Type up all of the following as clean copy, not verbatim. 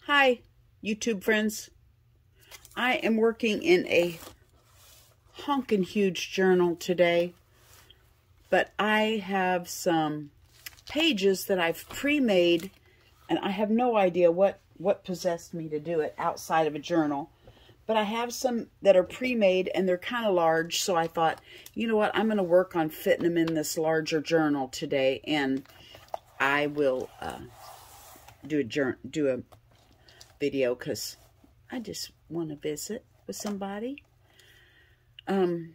Hi, YouTube friends. I am working in a honkin' huge journal today, but I have some pages that I've pre-made, and I have no idea what possessed me to do it outside of a journal. But I have some that are pre-made, and they're kind of large, so I thought, you know what, I'm going to work on fitting them in this larger journal today, and I will do a video because I just want to visit with somebody. I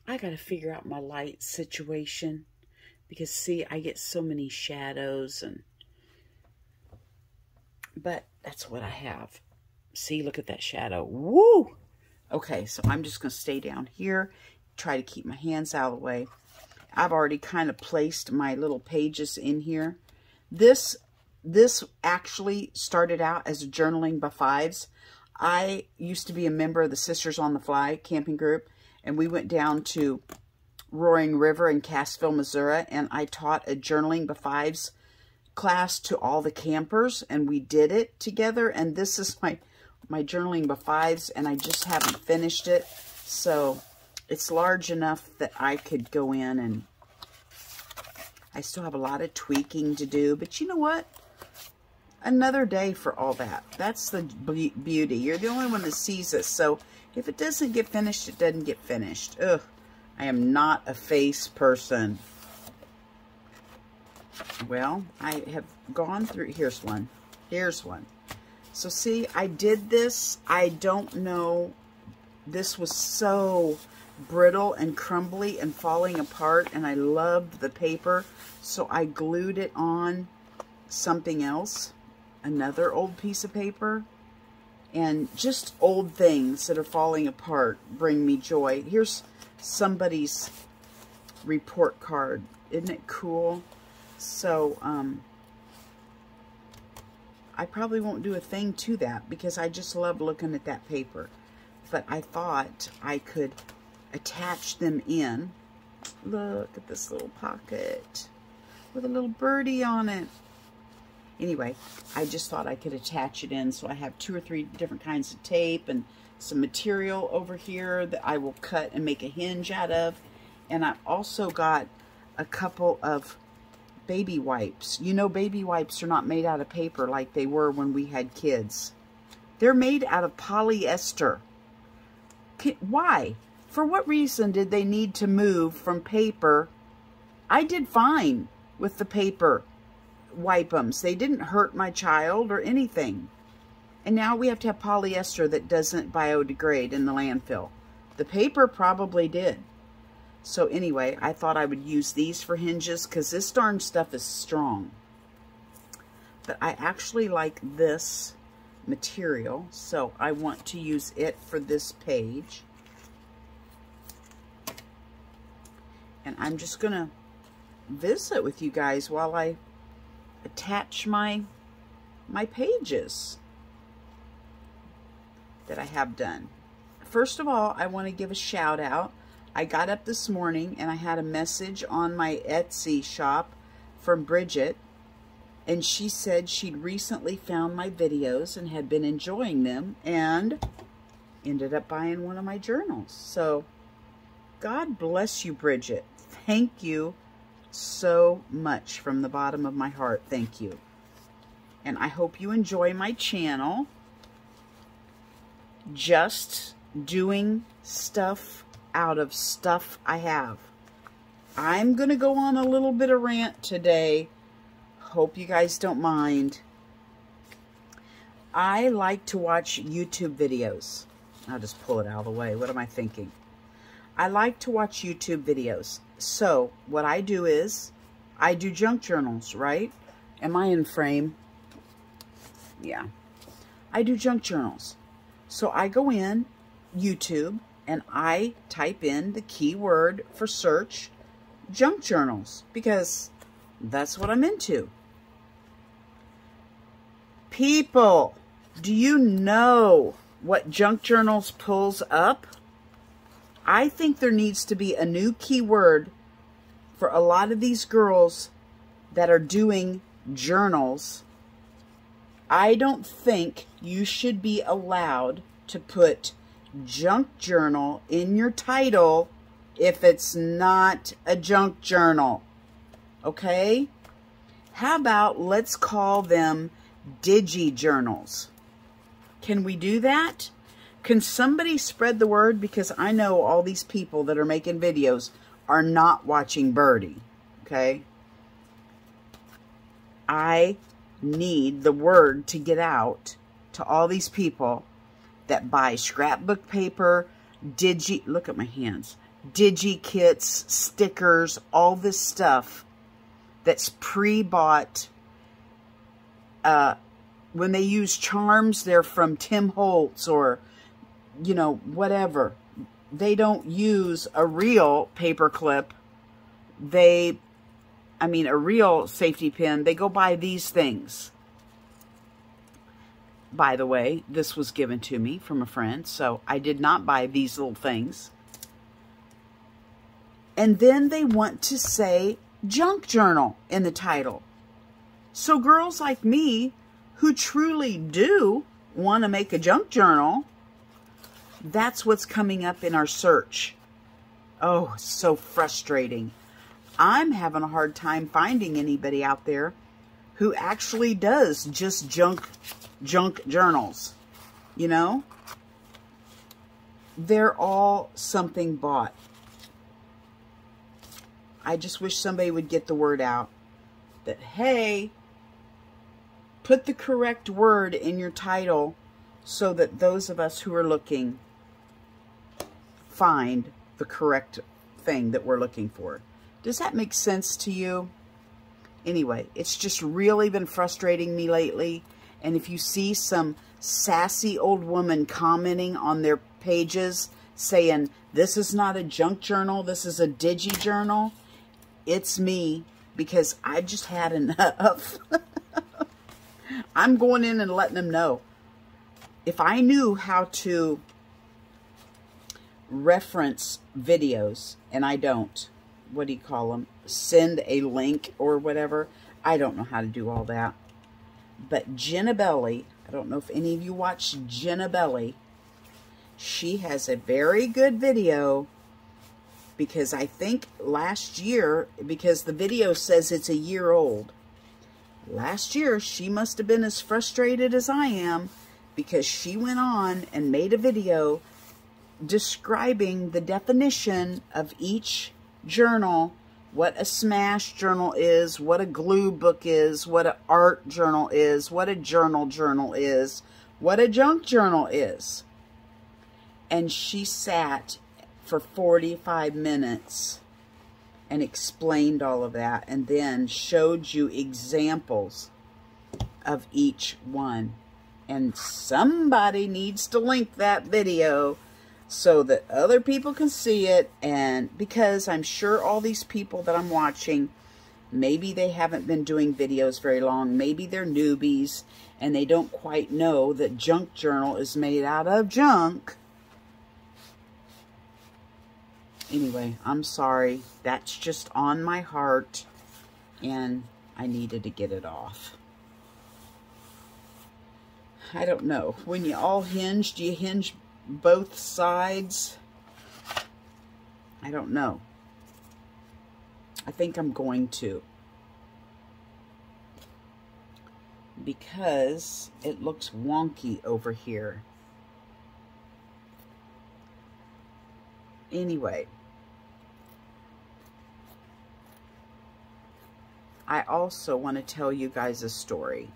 got to figure out my light situation because, see, I get so many shadows, but that's what I have. See, look at that shadow. Woo! Okay, so I'm just going to stay down here, try to keep my hands out of the way. I've already kind of placed my little pages in here. This actually started out as a journaling by fives. I used to be a member of the Sisters on the Fly camping group, and we went down to Roaring River in Cassville, Missouri, and I taught a journaling by fives class to all the campers, and we did it together. And this is my journaling by fives, and I just haven't finished it. So it's large enough that I could go in, and I still have a lot of tweaking to do. But you know what? Another day for all that. That's the beauty. You're the only one that sees it. So if it doesn't get finished, it doesn't get finished. Ugh. I am not a face person. Well, I have gone through. Here's one. Here's one. So see, I did this. I don't know. This was so brittle and crumbly and falling apart, and I loved the paper. So I glued it on something else. Another old piece of paper, and just old things that are falling apart bring me joy. Here's somebody's report card. Isn't it cool? So I probably won't do a thing to that because I just love looking at that paper. But I thought I could attach them in. Look at this little pocket with a little birdie on it. Anyway, I just thought I could attach it in. So I have 2 or 3 different kinds of tape and some material over here that I will cut and make a hinge out of. And I've also got a couple of baby wipes. You know, baby wipes are not made out of paper like they were when we had kids. They're made out of polyester. Why? For what reason did they need to move from paper? I did fine with the paper wipe-ums. They didn't hurt my child or anything. And now we have to have polyester that doesn't biodegrade in the landfill. The paper probably did. So anyway, I thought I would use these for hinges because this darn stuff is strong. But I actually like this material, so I want to use it for this page. And I'm just going to visit with you guys while I attach my pages that I have done. First of all, I want to give a shout out. I got up this morning and I had a message on my Etsy shop from Bridget, and she said she'd recently found my videos and had been enjoying them and ended up buying one of my journals. So God bless you, Bridget. Thank you so much from the bottom of my heart. Thank you. And I hope you enjoy my channel. Just doing stuff out of stuff I have. I'm going to go on a little bit of rant today. Hope you guys don't mind. I like to watch YouTube videos. I'll just pull it out of the way. What am I thinking? I like to watch YouTube videos. So what I do is I do junk journals, right? Am I in frame? Yeah. I do junk journals. So I go in YouTube and I type in the keyword for search, junk journals, because that's what I'm into. People, do you know what junk journals pulls up? I think there needs to be a new keyword for a lot of these girls that are doing journals I don't think you should be allowed to put junk journal in your title if it's not a junk journal. Okay? How about let's call them digi journals? Can we do that? Can somebody spread the word? Because I know all these people that are making videos are not watching Birdie. Okay? I need the word to get out to all these people that buy scrapbook paper, look at my hands, digi kits, stickers, all this stuff that's pre-bought. When they use charms, they're from Tim Holtz or, you know, whatever. They don't use a real paper clip. A real safety pin. They go buy these things. By the way, this was given to me from a friend, so I did not buy these little things. And then they want to say junk journal in the title. So girls like me who truly do want to make a junk journal, that's what's coming up in our search. Oh, so frustrating. I'm having a hard time finding anybody out there who actually does just junk journals. You know? They're all something bought. I just wish somebody would get the word out that, hey, put the correct word in your title so that those of us who are looking find the correct thing that we're looking for. Does that make sense to you? Anyway, it's just really been frustrating me lately. And if you see some sassy old woman commenting on their pages saying, this is not a junk journal, this is a digi journal, it's me, because I just had enough. I'm going in and letting them know. If I knew how to reference videos, and I don't, what do you call them? Send a link or whatever. I don't know how to do all that. But Jenna Belly, I don't know if any of you watch Jenna Belly. She has a very good video, because I think last year, because the video says it's a year old. Last year, she must have been as frustrated as I am, because she went on and made a video describing the definition of each journal, what a smash journal is, what a glue book is, what an art journal is, what a journal is, what a junk journal is. And she sat for 45 minutes and explained all of that, and then showed you examples of each one. And somebody needs to link that video so that other people can see it. And because I'm sure all these people that I'm watching, maybe they haven't been doing videos very long. Maybe they're newbies and they don't quite know that junk journal is made out of junk. Anyway, I'm sorry. That's just on my heart, and I needed to get it off. I don't know. When you all hinge, do you hinge both sides? I don't know. I think I'm going to, because it looks wonky over here. Anyway, I also want to tell you guys a story.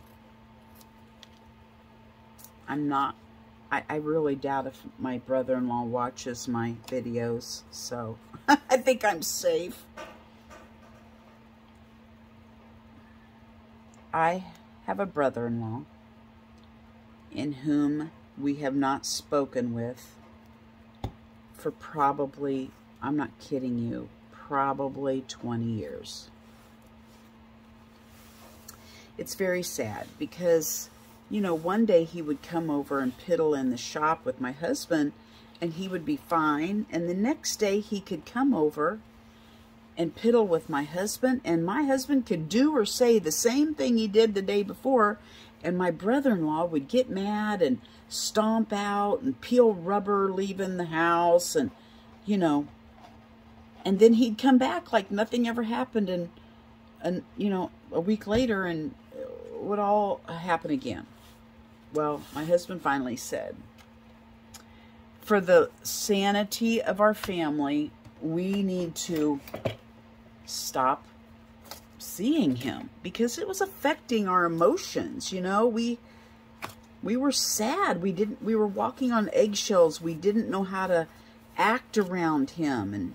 I really doubt if my brother-in-law watches my videos, so I think I'm safe. I have a brother-in-law in whom we have not spoken with for probably, I'm not kidding you, probably 20 years. It's very sad because, you know, one day he would come over and piddle in the shop with my husband and he would be fine. And the next day he could come over and piddle with my husband, and my husband could do or say the same thing he did the day before, And my brother-in-law would get mad and stomp out and peel rubber leaving the house, and, you know, and then he'd come back like nothing ever happened, and you know, a week later, and it would all happen again. Well, my husband finally said, for the sanity of our family, we need to stop seeing him, because it was affecting our emotions. You know, we were sad. We were walking on eggshells. We didn't know how to act around him. And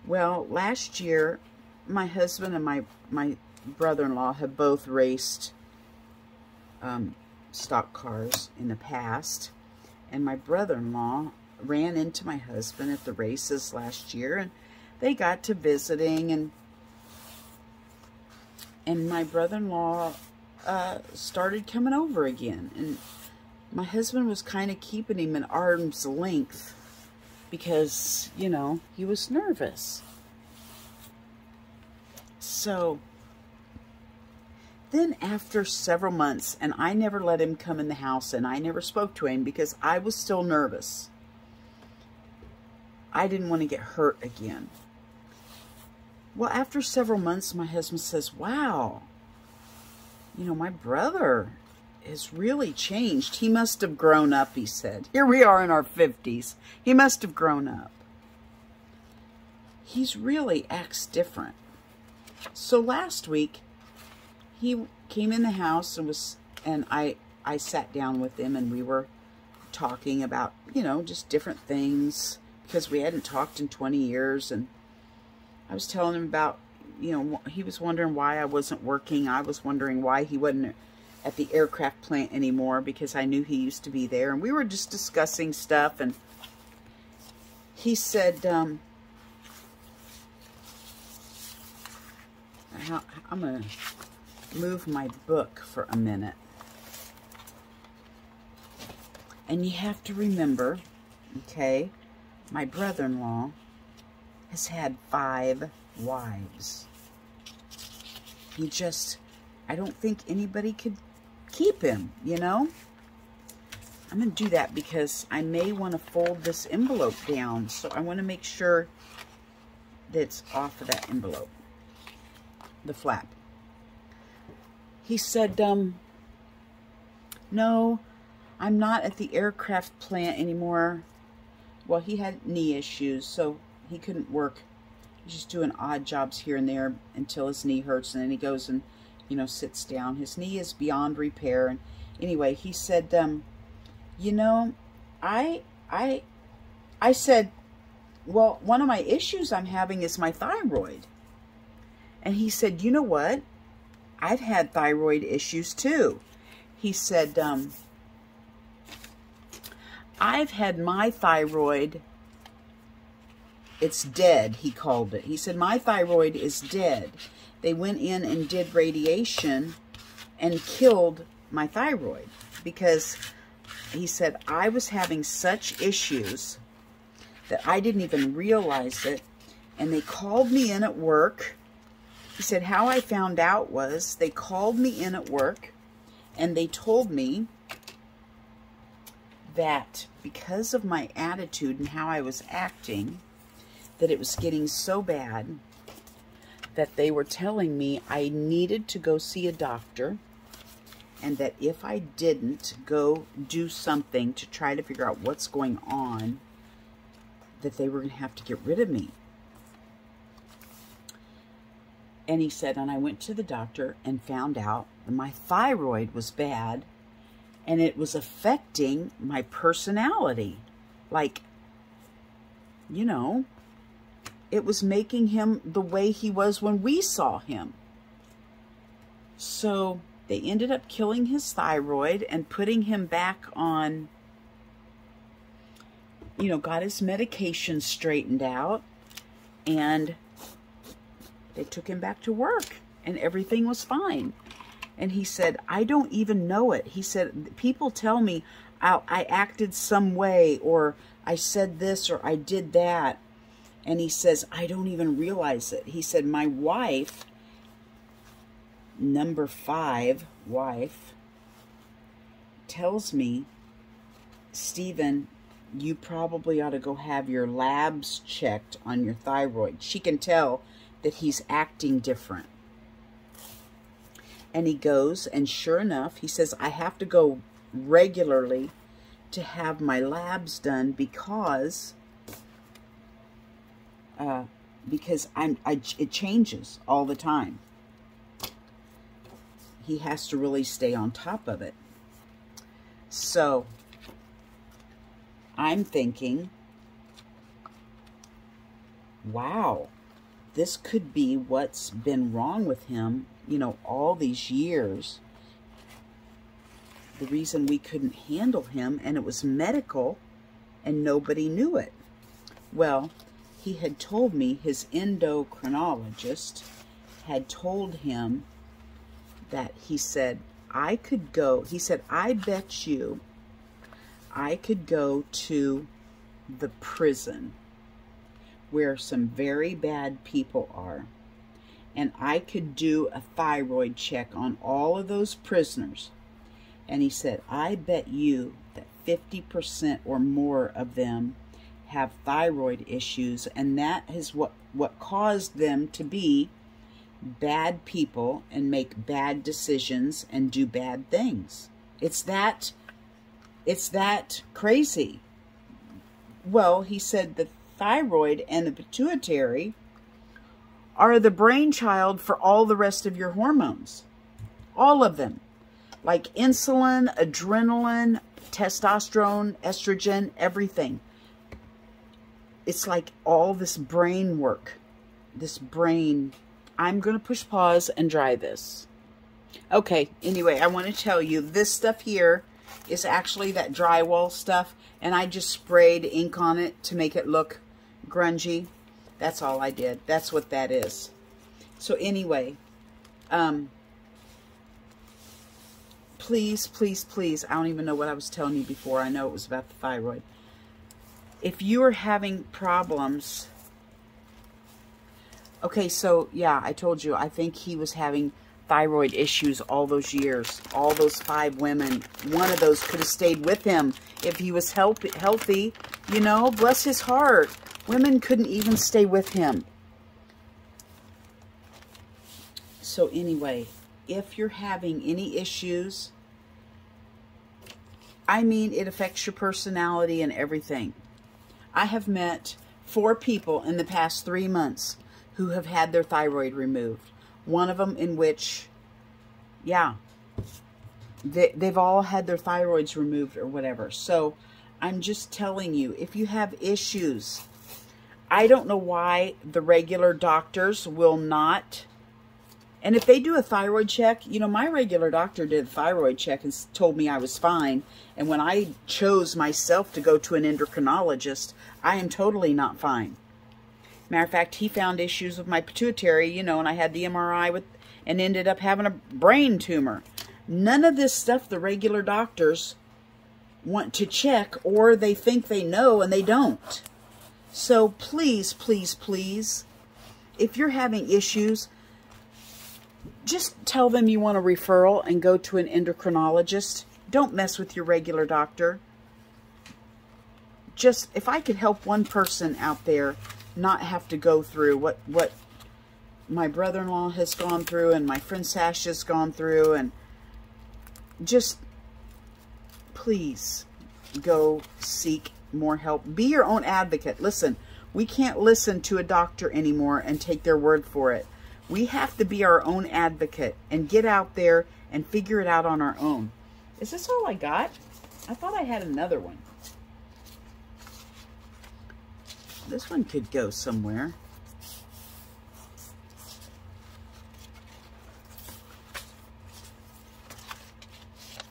well, last year, my husband and my brother-in-law have both raced stock cars in the past. And my brother-in-law ran into my husband at the races last year, and they got to visiting, and my brother-in-law started coming over again. And my husband was kind of keeping him at arm's length because, you know, he was nervous. So then after several months, and I never let him come in the house, and I never spoke to him because I was still nervous. I didn't want to get hurt again. Well, after several months, my husband says, wow, you know, my brother has really changed. He must have grown up, he said. Here we are in our 50s. He must have grown up. He's really acts different. So last week, he came in the house and I sat down with him, and we were talking about, you know, just different things, because we hadn't talked in 20 years. And I was telling him about, you know, he was wondering why I wasn't working. I was wondering why he wasn't at the aircraft plant anymore, because I knew he used to be there. And we were just discussing stuff, and he said, I'm going to move my book for a minute. And you have to remember, okay, my brother-in-law has had 5 wives. He just, I don't think anybody could keep him, you know? I'm going to do that because I may want to fold this envelope down. So I want to make sure that it's off of that envelope, the flap. He said, no, I'm not at the aircraft plant anymore. Well, he had knee issues, so he couldn't work. He's just doing odd jobs here and there until his knee hurts, and then he goes and, you know, sits down. His knee is beyond repair. And anyway, he said, you know, I said, well, one of my issues I'm having is my thyroid. And he said, you know what? I've had thyroid issues too. He said, I've had my thyroid, it's dead, he called it. He said, my thyroid is dead. They went in and did radiation and killed my thyroid because he said, I was having such issues that I didn't even realize it. And they called me in at work. He said, how I found out was they called me in at work and they told me that because of my attitude and how I was acting, that it was getting so bad that they were telling me I needed to go see a doctor, and that if I didn't go do something to try to figure out what's going on, that they were going to have to get rid of me. And he said, and I went to the doctor and found out that my thyroid was bad, and it was affecting my personality. Like, you know, it was making him the way he was when we saw him. So they ended up killing his thyroid and putting him back on, you know, got his medication straightened out, and they took him back to work and everything was fine. And he said, I don't even know it. He said, people tell me I acted some way, or I said this, or I did that. And he says, I don't even realize it. He said, my wife, number 5, wife tells me, Stephen, you probably ought to go have your labs checked on your thyroid. She can tell that he's acting different. And he goes, and sure enough, he says, I have to go regularly to have my labs done because it changes all the time. He has to really stay on top of it. So I'm thinking, wow, this could be what's been wrong with him, you know, all these years. The reason we couldn't handle him, and it was medical, and nobody knew it. Well, he had told me, his endocrinologist had told him that, he said, I could go, he said, I bet you I could go to the prison where some very bad people are, and I could do a thyroid check on all of those prisoners. And he said, I bet you that 50% or more of them have thyroid issues, and that is what caused them to be bad people and make bad decisions and do bad things. It's that crazy. Well, he said the thyroid and the pituitary are the brainchild for all the rest of your hormones. All of them. Like insulin, adrenaline, testosterone, estrogen, everything. It's like all this brain work. This brain. I'm going to push pause and dry this. Okay, anyway, I want to tell you, this stuff here is actually that drywall stuff, and I just sprayed ink on it to make it look grungy. That's all I did. That's what that is. So anyway, please, please, please, I don't even know what I was telling you before. I know it was about the thyroid. If you are having problems, okay, so yeah, I told you, I think he was having thyroid issues all those years, all those 5 women. One of those could have stayed with him if he was healthy, you know, bless his heart. Women couldn't even stay with him. So anyway, if you're having any issues, I mean, it affects your personality and everything. I have met 4 people in the past 3 months who have had their thyroid removed. One of them in which, yeah, they've all had their thyroids removed or whatever. So I'm just telling you, if you have issues, I don't know why the regular doctors will not. And if they do a thyroid check, you know, my regular doctor did a thyroid check and told me I was fine. And when I chose myself to go to an endocrinologist, I am totally not fine. Matter of fact, he found issues with my pituitary, you know, and I had the MRI and ended up having a brain tumor. None of this stuff the regular doctors want to check, or they think they know and they don't. So please, please, please, if you're having issues, just tell them you want a referral and go to an endocrinologist. Don't mess with your regular doctor. Just, if I could help one person out there not have to go through what my brother-in-law has gone through and my friend Sasha's gone through, and just please go seek more help. Be your own advocate. Listen, we can't listen to a doctor anymore and take their word for it. We have to be our own advocate and get out there and figure it out on our own. Is this all I got? I thought I had another one. This one could go somewhere.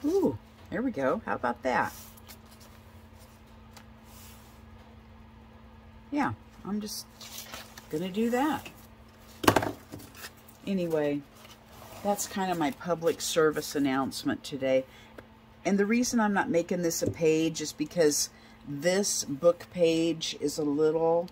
Ooh, there we go. How about that? Yeah, I'm just gonna do that. Anyway, that's kind of my public service announcement today. And the reason I'm not making this a page is because this book page is a little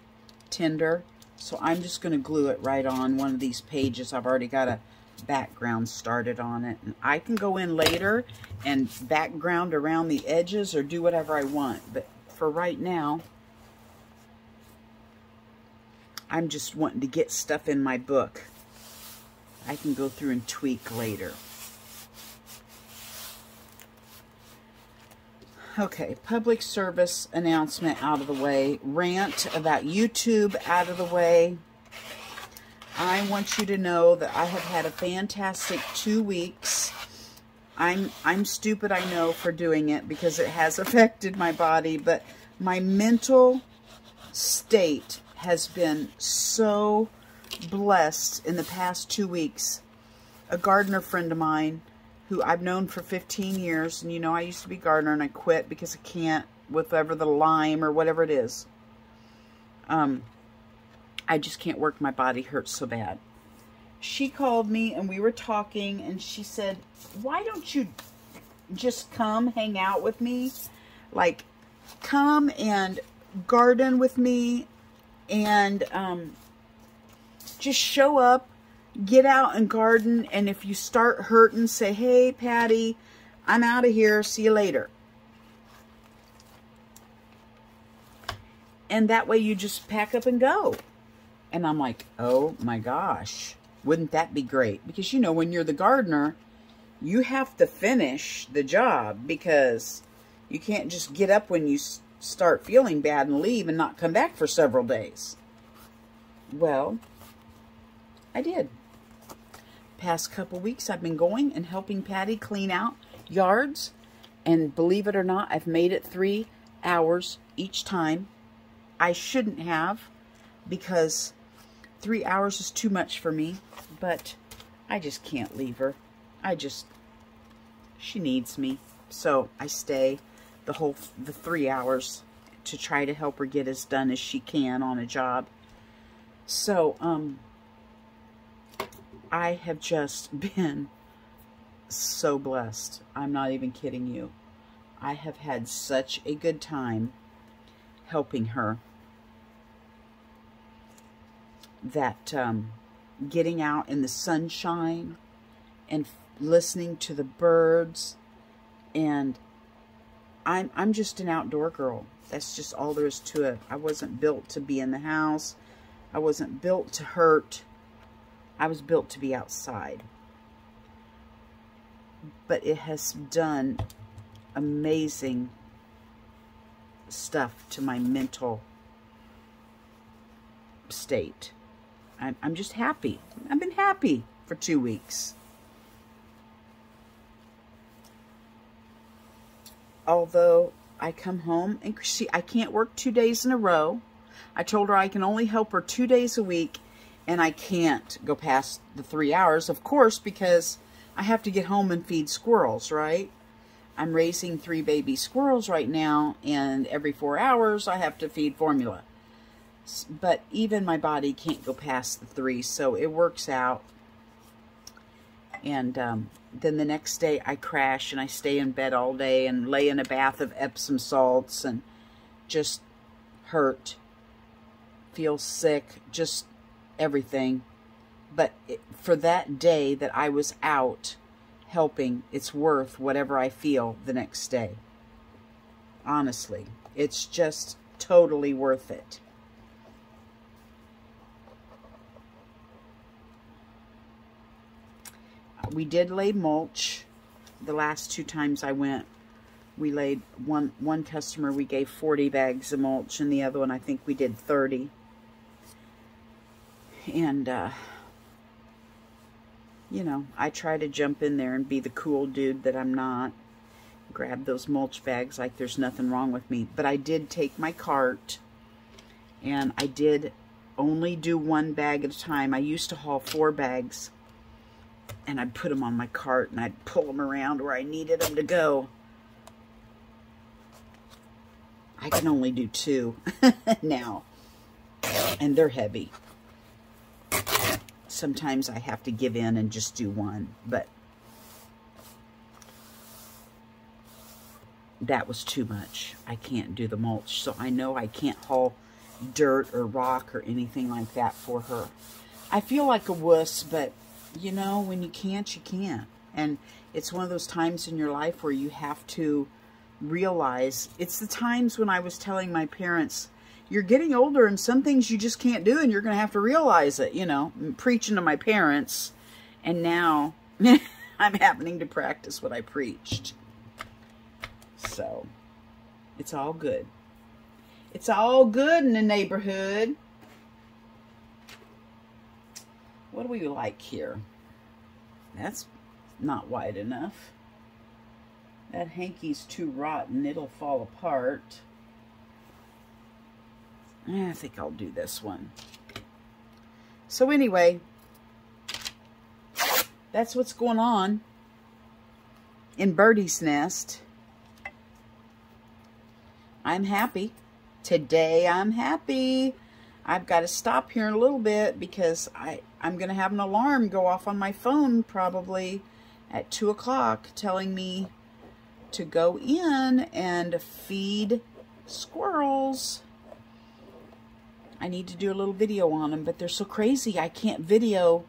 tender. So I'm just going to glue it right on one of these pages. I've already got a background started on it. And I can go in later and background around the edges or do whatever I want. But for right now, I'm just wanting to get stuff in my book. I can go through and tweak later. Okay, public service announcement out of the way. Rant about YouTube out of the way. I want you to know that I have had a fantastic 2 weeks. I'm stupid, I know, for doing it because it has affected my body, but my mental state has been so blessed in the past 2 weeks. A gardener friend of mine who I've known for 15 years, and you know I used to be a gardener and I quit because I can't, whatever the Lyme or whatever it is. I just can't work. My body hurts so bad. She called me and we were talking and she said, why don't you just come hang out with me? Like, come and garden with me and just show up, get out and garden. And if you start hurting, say, hey, Patty, I'm out of here. See you later. And that way you just pack up and go. And I'm like, oh my gosh, wouldn't that be great? Because, you know, when you're the gardener, you have to finish the job because you can't just get up when you start feeling bad and leave and not come back for several days. Well, I did. Past couple weeks, I've been going and helping Patty clean out yards. And believe it or not, I've made it 3 hours each time. I shouldn't have, because 3 hours is too much for me, but I just can't leave her. She needs me. So I stay the 3 hours to try to help her get as done as she can on a job. So, I have just been so blessed. I'm not even kidding you. I have had such a good time helping her that getting out in the sunshine and listening to the birds, and I'm just an outdoor girl. That's just all there is to it. I wasn't built to be in the house. I wasn't built to hurt. I was built to be outside. But it has done amazing stuff to my mental state. I'm just happy. I've been happy for 2 weeks. Although I come home and I can't work 2 days in a row. I told her I can only help her 2 days a week, and I can't go past the 3 hours, of course, because I have to get home and feed squirrels, right? I'm raising 3 baby squirrels right now, and every 4 hours I have to feed formula. But even my body can't go past the 3, so it works out. And then the next day I crash and I stay in bed all day and lay in a bath of Epsom salts and just hurt, feel sick, just everything. But for that day that I was out helping, it's worth whatever I feel the next day. Honestly, it's just totally worth it. We did lay mulch. The last 2 times I went, we laid one customer, we gave 40 bags of mulch, and the other one I think we did 30. And you know, I try to jump in there and be the cool dude that I'm not. Grab those mulch bags like there's nothing wrong with me. But I did take my cart, and I did only do 1 bag at a time. I used to haul 4 bags. And I'd put them on my cart and I'd pull them around where I needed them to go. I can only do 2 now. And they're heavy. Sometimes I have to give in and just do 1. But that was too much. I can't do the mulch. So I know I can't haul dirt or rock or anything like that for her. I feel like a wuss, but you know, when you can't, you can't. And it's one of those times in your life where you have to realize, it's the times when I was telling my parents, you're getting older and some things you just can't do and you're going to have to realize it, you know, preaching to my parents. And now I'm happening to practice what I preached. So it's all good. It's all good in the neighborhood. What do we like here? That's not wide enough. That hanky's too rotten. It'll fall apart. I think I'll do this one. So anyway, that's what's going on in Birdie's nest. I'm happy. Today I'm happy. I've got to stop here in a little bit because I'm going to have an alarm go off on my phone probably at 2 o'clock telling me to go in and feed squirrels. I need to do a little video on them, but they're so crazy I can't video.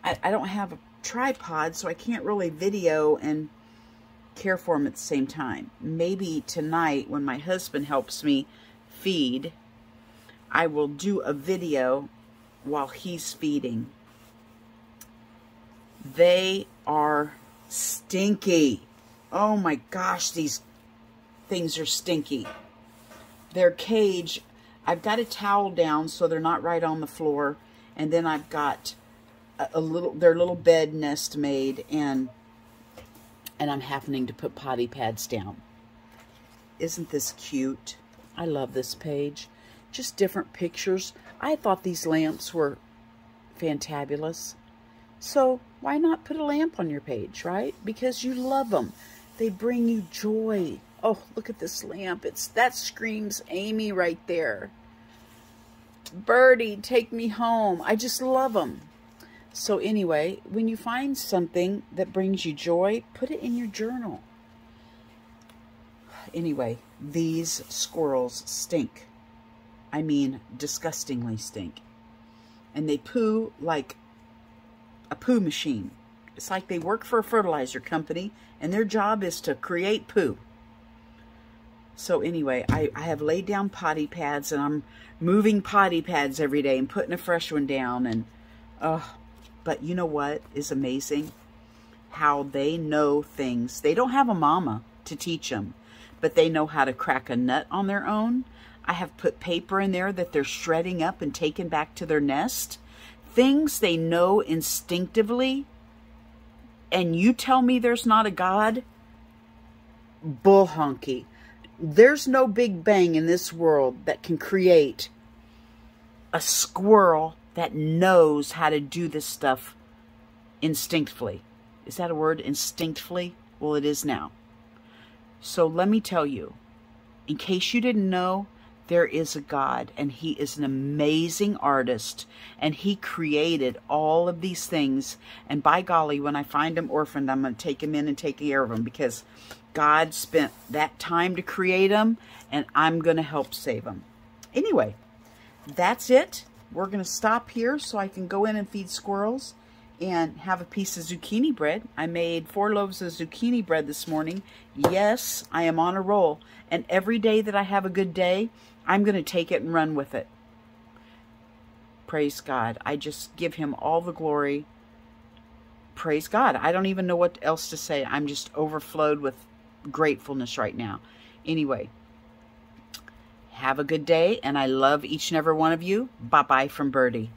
I don't have a tripod, so I can't really video and care for them at the same time. Maybe tonight when my husband helps me feed, I will do a video while he's feeding. They are stinky. Oh my gosh, these things are stinky. Their cage, I've got a towel down so they're not right on the floor, and then I've got their little bed nest made, and I'm happening to put potty pads down. Isn't this cute? I love this page. Just different pictures. I thought these lamps were fantabulous. So why not put a lamp on your page, right? Because you love them. They bring you joy. Oh, look at this lamp. That screams Amy right there. Birdie, take me home. I just love them. So anyway, when you find something that brings you joy, put it in your journal. Anyway, these squirrels stink. I mean, disgustingly stink. And they poo like a poo machine. It's like they work for a fertilizer company and their job is to create poo. So anyway, I have laid down potty pads and I'm moving potty pads every day and putting a fresh one down. And but you know what is amazing? How they know things. They don't have a mama to teach them, but they know how to crack a nut on their own. I have put paper in there that they're shredding up and taking back to their nest. Things they know instinctively. And you tell me there's not a God? Bull honky. There's no Big Bang in this world that can create a squirrel that knows how to do this stuff instinctively. Is that a word? Instinctively? Well, it is now. So let me tell you, in case you didn't know, there is a God, and he is an amazing artist, and he created all of these things. And by golly, when I find them orphaned, I'm going to take them in and take care of them, because God spent that time to create them, and I'm going to help save them. Anyway, that's it. We're going to stop here so I can go in and feed squirrels and have a piece of zucchini bread. I made 4 loaves of zucchini bread this morning. Yes, I am on a roll. And every day that I have a good day, I'm going to take it and run with it. Praise God. I just give him all the glory. Praise God. I don't even know what else to say. I'm just overflowed with gratefulness right now. Anyway, have a good day, and I love each and every one of you. Bye-bye from Birdie.